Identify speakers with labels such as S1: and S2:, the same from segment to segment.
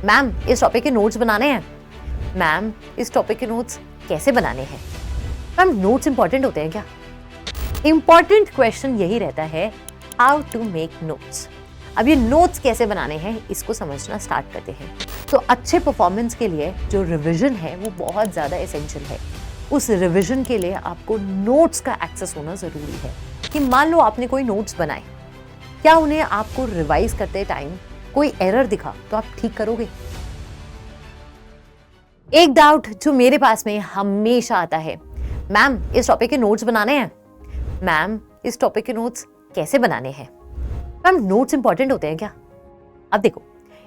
S1: Ma'am इस topic के notes बनाने हैं। मैम इस टॉपिक के नोट्स कैसे बनाने हैं? मैम नोट्स इंपॉर्टेंट होते हैं क्या? इंपॉर्टेंट क्वेश्चन यही रहता है, हाउ टू मेक नोट्स। अब ये नोट्स कैसे बनाने हैं इसको समझना स्टार्ट करते हैं। तो अच्छे परफॉर्मेंस के लिए जो रिवीजन है वो बहुत ज़्यादा एसेंशियल है। उस रिवीजन के लिए आपको नोट्स का एक्सेस होना ज़रूरी है। कि मान लो आपने कोई नोट्स बनाए, क्या उन्हें आपको रिवाइज करते टाइम कोई एरर दिखा तो आप ठीक करोगे? एक डाउट जो मेरे पास में हमेशा आता है, मैम इस टॉपिक के नोट्स बनाने हैं। मैम इस टॉपिक के नोट्स कैसे बनाने हैं? मैम नोट्स इंपॉर्टेंट होते हैं क्या? अब देखो,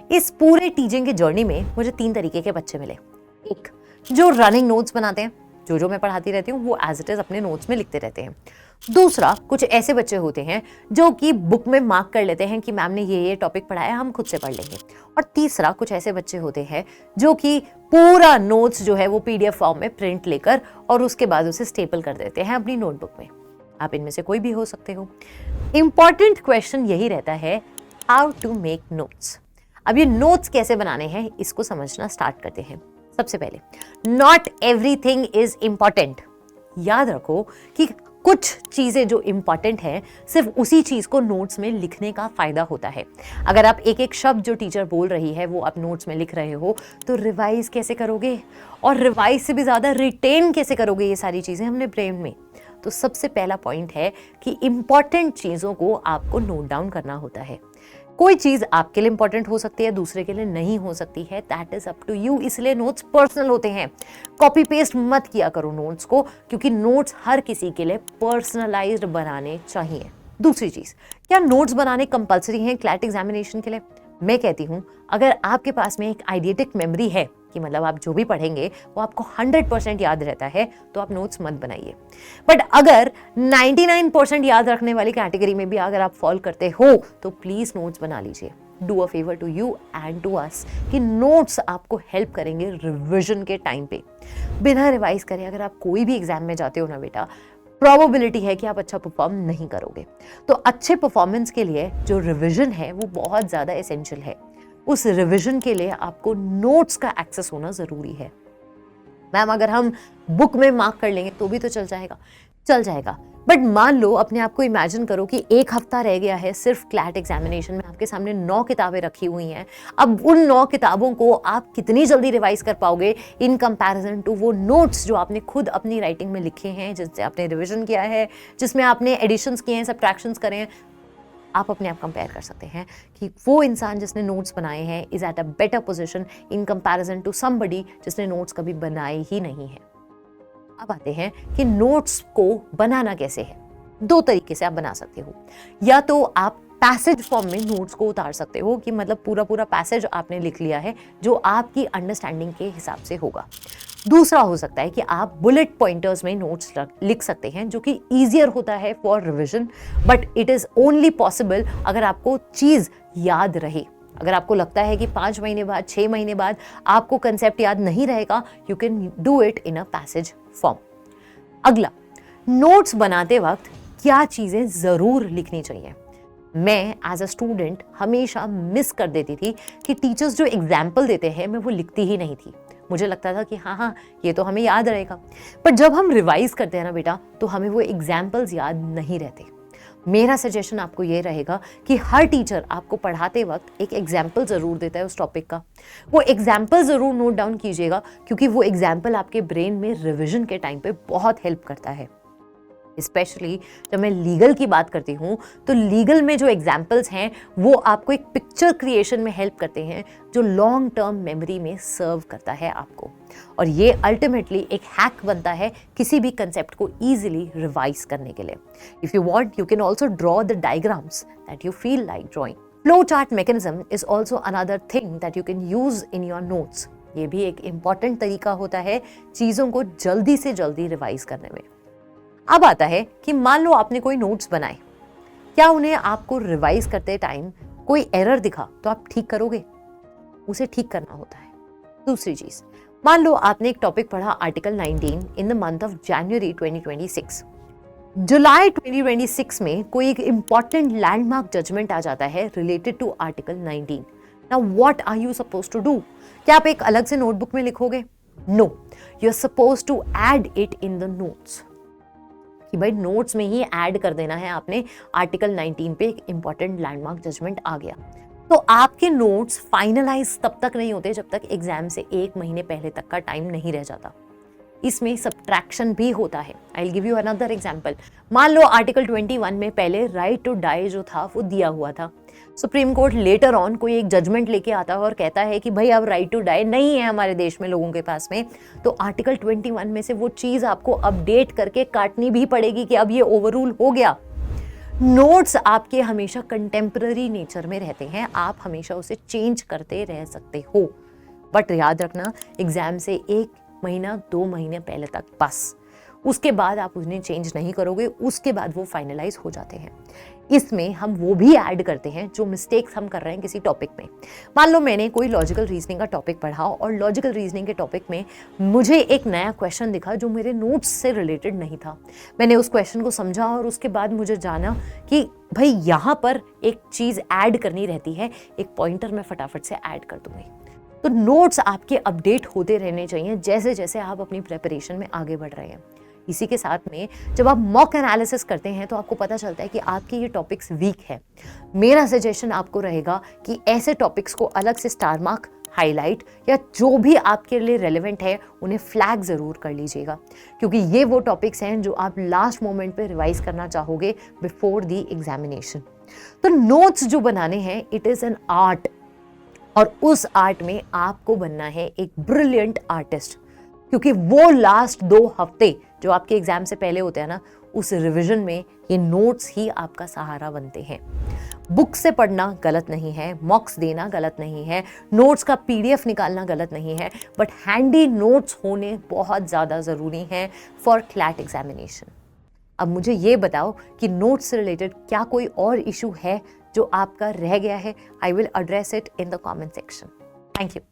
S1: इस पूरे टीचिंग के जर्नी में मुझे 3 तरीके के बच्चे मिले। एक जो रनिंग नोट्स बनाते हैं, जो मैं पढ़ाती रहती हूँ वो एज इट इज अपने नोट्स में लिखते रहते हैं। दूसरा, कुछ ऐसे बच्चे होते हैं जो कि बुक में मार्क कर लेते हैं कि मैम ने ये टॉपिक पढ़ाया, हम खुद से पढ़ लेंगे। और तीसरा, कुछ ऐसे बच्चे होते हैं जो कि पूरा नोट्स जो है वो पीडीएफ फॉर्म में प्रिंट लेकर और उसके बाद उसे स्टेपल कर देते हैं अपनी नोटबुक में। आप इनमें से कोई भी हो सकते हो। इंपॉर्टेंट क्वेश्चन यही रहता है, हाउ टू मेक नोट्स। अब ये नोट्स कैसे बनाने हैं इसको समझना स्टार्ट करते हैं। सबसे पहले, नॉट एवरीथिंग इज इंपॉर्टेंट। याद रखो कि कुछ चीजें जो इंपॉर्टेंट है सिर्फ उसी चीज को नोट्स में लिखने का फायदा होता है। अगर आप एक एक शब्द जो टीचर बोल रही है वो आप नोट्स में लिख रहे हो तो रिवाइज कैसे करोगे, और रिवाइज से भी ज्यादा रिटेन कैसे करोगे ये सारी चीजें हमने ब्रेन में। तो सबसे पहला पॉइंट है कि इंपॉर्टेंट चीजों को आपको नोट डाउन करना होता है। कोई चीज आपके लिए इंपॉर्टेंट हो सकती है, दूसरे के लिए नहीं हो सकती है, that is up to you. इसलिए नोट्स पर्सनल होते हैं। कॉपी पेस्ट मत किया करो नोट्स को, क्योंकि नोट्स हर किसी के लिए पर्सनलाइज्ड बनाने चाहिए। दूसरी चीज, क्या नोट्स बनाने कंपलसरी हैं क्लैट एग्जामिनेशन के लिए? मैं कहती हूं, अगर आपके पास में एक आइडियटिक मेमोरी है कि मतलब आप जो भी पढ़ेंगे वो आपको 100% याद रहता है, तो आप नोट्स मत बनाइए। बट अगर 99% याद रखने वाली कैटेगरी में भी अगर आप फॉल करते हो तो प्लीज नोट्स बना लीजिए। Do a favour to you and to us कि नोट्स आपको हेल्प करेंगे रिविजन के टाइम पे। बिना रिवाइज करे अगर आप कोई भी एग्जाम में जाते हो ना बेटा, प्रोबेबिलिटी है कि आप अच्छा परफॉर्म नहीं करोगे। तो अच्छे परफॉर्मेंस के लिए जो रिवीजन है वो बहुत ज़्यादा एसेंशियल है। उस रिवीजन के लिए आपको नोट्स का एक्सेस होना ज़रूरी है। मैम अगर हम बुक में मार्क कर लेंगे तो भी तो चल जाएगा। बट मान लो, अपने आप को इमेजिन करो कि 1 हफ्ता रह गया है सिर्फ क्लैट एग्जामिनेशन में, आपके सामने 9 किताबें रखी हुई हैं। अब उन 9 किताबों को आप कितनी जल्दी रिवाइज कर पाओगे इन कंपैरिजन टू वो नोट्स जो आपने खुद अपनी राइटिंग में लिखे हैं, जिससे आपने रिविजन किया है, जिसमें आपने एडिशंस किए हैं, सब्ट्रैक्शंस करे हैं। आप अपने आप कंपेयर कर सकते हैं कि वो इंसान जिसने नोट्स बनाए हैं is at a better position in comparison to somebody जिसने नोट्स कभी बनाए ही नहीं है। अब आते हैं कि नोट्स को बनाना कैसे है। 2 तरीके से आप बना सकते हो। या तो आप पैसेज फॉर्म में नोट्स को उतार सकते हो कि मतलब पूरा पैसेज आपने लिख लिया है जो आपकी अंडरस्टैंडिंग के हिसाब से होगा। दूसरा हो सकता है कि आप बुलेट पॉइंटर्स में नोट्स लिख सकते हैं, जो कि ईजियर होता है for revision, but it is only possible अगर आपको चीज याद रहे। अगर आपको लगता है कि 5 महीने बाद, 6 महीने बाद आपको कंसेप्ट याद नहीं रहेगा, you can do it in a passage form. अगला, नोट्स बनाते वक्त क्या चीजें जरूर लिखनी चाहिए। मैं एज अ स्टूडेंट हमेशा मिस कर देती थी कि टीचर्स जो एग्जाम्पल देते हैं मैं वो लिखती ही नहीं थी। मुझे लगता था कि हाँ ये तो हमें याद रहेगा। पर जब हम रिवाइज करते हैं ना बेटा, तो हमें वो एग्जाम्पल्स याद नहीं रहते। मेरा सजेशन आपको ये रहेगा कि हर टीचर आपको पढ़ाते वक्त एक एग्जाम्पल जरूर देता है उस टॉपिक का। वो एग्जाम्पल जरूर नोट डाउन कीजिएगा, क्योंकि वो एग्जाम्पल आपके ब्रेन में रिविजन के टाइम पे बहुत हेल्प करता है। स्पेशली जब मैं लीगल की बात करती हूँ तो लीगल में जो एग्जाम्पल्स हैं वो आपको एक पिक्चर क्रिएशन में हेल्प करते हैं, जो लॉन्ग टर्म मेमोरी में सर्व करता है आपको। और ये अल्टीमेटली एक हैक बनता है किसी भी कंसेप्ट को इजीली रिवाइज करने के लिए। If you want, you can also draw the diagrams that you feel like drawing. Flow chart mechanism is also another thing that you can use in your notes. ये भी एक important तरीका होता है चीजों को जल्दी से जल्दी रिवाइज करने में। अब आता है कि मान लो आपने कोई नोट्स बनाए, क्या उन्हें आपको रिवाइज करते टाइम कोई एरर दिखा तो आप ठीक करोगे? उसे ठीक करना होता है। दूसरी चीज, मान लो आपने एक टॉपिक पढ़ा article 19 in the month of January 2026। जुलाई 2026 में कोई एक इंपॉर्टेंट लैंडमार्क जजमेंट आ जाता है related to article 19। Now what are you suppose to do? क्या आप एक अलग से नोटबुक में लिखोगे? No, you are suppose to add it in the notes, कि भाई नोट्स में ही ऐड कर देना है आपने। आर्टिकल 19 पे एक इंपॉर्टेंट लैंडमार्क जजमेंट आ गया। तो आपके नोट्स फाइनलाइज तब तक नहीं होते जब तक एग्जाम से 1 महीने पहले तक का टाइम नहीं रह जाता। इसमें सब्ट्रैक्शन भी होता है। I will give you another example. मान लो आर्टिकल 21 में पहले राइट टू डाई जो था वो दिया हुआ था। सुप्रीम कोर्ट लेटर ऑन कोई एक जजमेंट लेके आता है और कहता है कि भाई अब राइट टू डाई नहीं है हमारे देश में लोगों के पास में, तो आर्टिकल 21 में से वो चीज आपको अपडेट करके काटनी भी पड़ेगी कि अब ये ओवररूल हो गया। नोट्स आपके हमेशा कंटेम्पररी नेचर में रहते हैं, आप हमेशा उसे चेंज करते रह सकते हो, बट याद रखना एग्जाम से 1 महीना 2 महीने पहले तक बस, उसके बाद आप उन्हें चेंज नहीं करोगे, उसके बाद वो फाइनलाइज हो जाते हैं। इसमें हम वो भी ऐड करते हैं जो मिस्टेक्स हम कर रहे हैं किसी टॉपिक में। मान लो मैंने कोई लॉजिकल रीजनिंग का टॉपिक पढ़ा और लॉजिकल रीजनिंग के टॉपिक में मुझे एक नया क्वेश्चन दिखा जो मेरे नोट्स से रिलेटेड नहीं था। मैंने उस क्वेश्चन को समझा और उसके बाद मुझे जाना कि भाई यहाँ पर एक चीज़ ऐड करनी रहती है, एक पॉइंटर मैं फटाफट से ऐड कर दूंगी। तो नोट्स आपके अपडेट होते रहने चाहिए जैसे जैसे आप अपनी प्रिपरेशन में आगे बढ़ रहे हैं। इसी के साथ में जब आप मॉक एनालिसिस करते हैं तो आपको पता चलता है कि आपके ये टॉपिक्स वीक है। मेरा सजेशन आपको रहेगा कि ऐसे टॉपिक्स को अलग से स्टार मार्क, हाईलाइट या जो भी आपके लिए रेलेवेंट है उन्हें फ्लैग ज़रूर कर लीजिएगा, क्योंकि ये वो टॉपिक्स हैं जो आप लास्ट मोमेंट पे रिवाइज करना चाहोगे बिफोर द एग्जामिनेशन। तो नोट्स जो बनाने हैं इट इज़ एन आर्ट, और उस आर्ट में आपको बनना है एक ब्रिलियंट आर्टिस्ट, क्योंकि वो लास्ट 2 हफ्ते जो आपके एग्जाम से पहले होते हैं ना, उस रिवीजन में ये नोट्स ही आपका सहारा बनते हैं। बुक से पढ़ना गलत नहीं है, मॉक्स देना गलत नहीं है, नोट्स का PDF निकालना गलत नहीं है, बट हैंडी नोट्स होने बहुत ज़्यादा ज़रूरी हैं फॉर क्लैट एग्जामिनेशन। अब मुझे ये बताओ कि नोट्स से रिलेटेड क्या कोई और इशू है जो आपका रह गया है? I will address it in the comment section. Thank you.